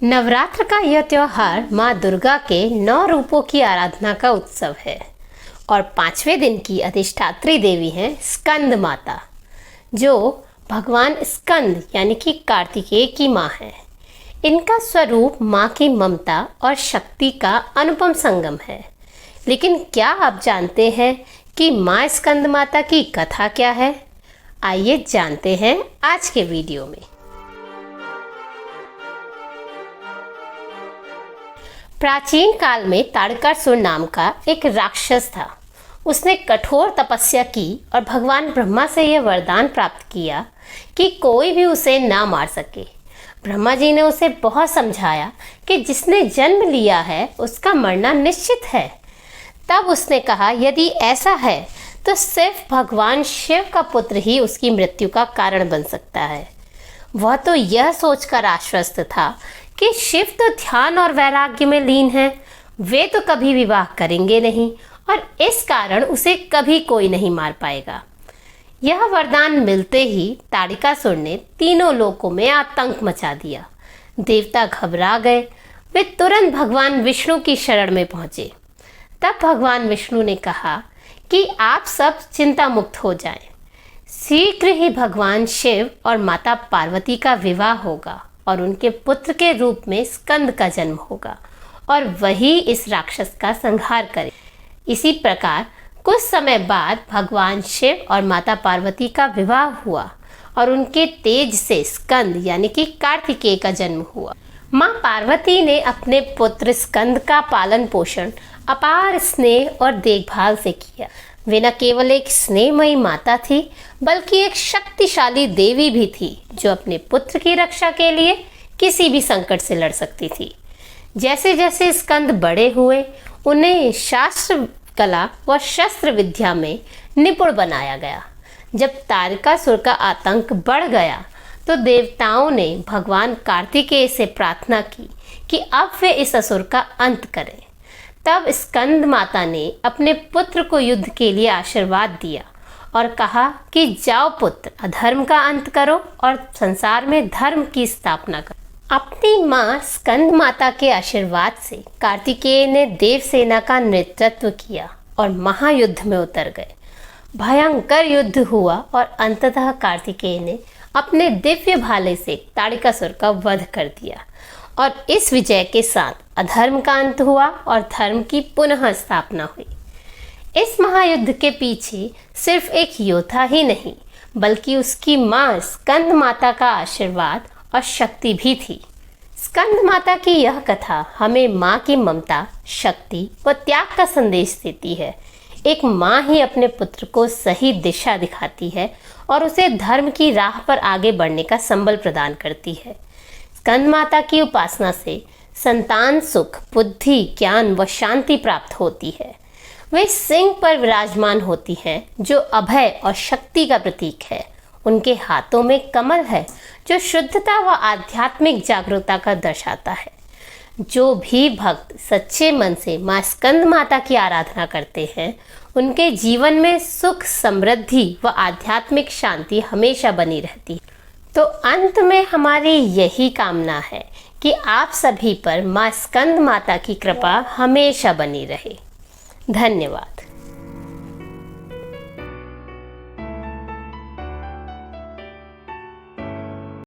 नवरात्र का यह त्योहार माँ दुर्गा के 9 रूपों की आराधना का उत्सव है और 5वें दिन की अधिष्ठात्री देवी हैं स्कंद माता, जो भगवान स्कंद यानी कि कार्तिकेय की माँ है। इनका स्वरूप माँ की ममता और शक्ति का अनुपम संगम है। लेकिन क्या आप जानते हैं कि माँ स्कंद माता की कथा क्या है? आइए जानते हैं आज के वीडियो में। प्राचीन काल में ताड़कासुर नाम का एक राक्षस था। उसने कठोर तपस्या की और भगवान ब्रह्मा से यह वरदान प्राप्त किया कि कोई भी उसे ना मार सके। ब्रह्मा जी ने उसे बहुत समझाया कि जिसने जन्म लिया है उसका मरना निश्चित है। तब उसने कहा, यदि ऐसा है तो सिर्फ भगवान शिव का पुत्र ही उसकी मृत्यु का कारण बन सकता है। वह तो यह सोचकर आश्वस्त था कि शिव तो ध्यान और वैराग्य में लीन हैं, वे तो कभी विवाह करेंगे नहीं और इस कारण उसे कभी कोई नहीं मार पाएगा। यह वरदान मिलते ही ताड़कासुर ने तीनों लोकों में आतंक मचा दिया। देवता घबरा गए। वे तुरंत भगवान विष्णु की शरण में पहुंचे। तब भगवान विष्णु ने कहा कि आप सब चिंता मुक्त हो जाएं। शीघ्र ही भगवान शिव और माता पार्वती का विवाह होगा और उनके पुत्र के रूप में स्कंद का जन्म होगा और वही इस राक्षस का संहार करे। इसी प्रकार कुछ समय बाद भगवान शिव और माता पार्वती का विवाह हुआ और उनके तेज से स्कंद यानी कि कार्तिकेय का जन्म हुआ। माँ पार्वती ने अपने पुत्र स्कंद का पालन पोषण अपार स्नेह और देखभाल से किया। वे न केवल एक स्नेहमयी माता थी बल्कि एक शक्तिशाली देवी भी थी, जो अपने पुत्र की रक्षा के लिए किसी भी संकट से लड़ सकती थी। जैसे जैसे स्कंद बड़े हुए, उन्हें शास्त्र कला व शस्त्र विद्या में निपुण बनाया गया। जब ताड़कासुर का आतंक बढ़ गया तो देवताओं ने भगवान कार्तिकेय से प्रार्थना की कि अब वे इस असुर का अंत करें। तब स्कंद माता ने अपने पुत्र को युद्ध के लिए आशीर्वाद दिया और कहा कि जाओ पुत्र, अधर्म का अंत करो और संसार में धर्म की स्थापना करो। अपनी माँ स्कंद माता के आशीर्वाद से कार्तिकेय ने देव सेना का नेतृत्व किया और महायुद्ध में उतर गए। भयंकर युद्ध हुआ और अंततः कार्तिकेय ने अपने दिव्य भाले से ताड़कासुर का वध कर दिया और इस विजय के साथ अधर्म का अंत हुआ और धर्म की पुनः स्थापना हुई। इस महायुद्ध के पीछे सिर्फ एक योद्धा ही नहीं बल्कि उसकी माँ स्कंद माता का आशीर्वाद और शक्ति भी थी। स्कंद माता की यह कथा हमें माँ की ममता, शक्ति व त्याग का संदेश देती है। एक माँ ही अपने पुत्र को सही दिशा दिखाती है और उसे धर्म की राह पर आगे बढ़ने का संबल प्रदान करती है। स्कंद माता की उपासना से संतान सुख, बुद्धि, ज्ञान व शांति प्राप्त होती है। वे सिंह पर विराजमान होती हैं, जो अभय और शक्ति का प्रतीक है। उनके हाथों में कमल है, जो शुद्धता व आध्यात्मिक जागरूकता का दर्शाता है। जो भी भक्त सच्चे मन से माँ स्कंद माता की आराधना करते हैं, उनके जीवन में सुख, समृद्धि व आध्यात्मिक शांति हमेशा बनी रहती है। तो अंत में हमारी यही कामना है कि आप सभी पर माँ स्कंद माता की कृपा हमेशा बनी रहे। धन्यवाद।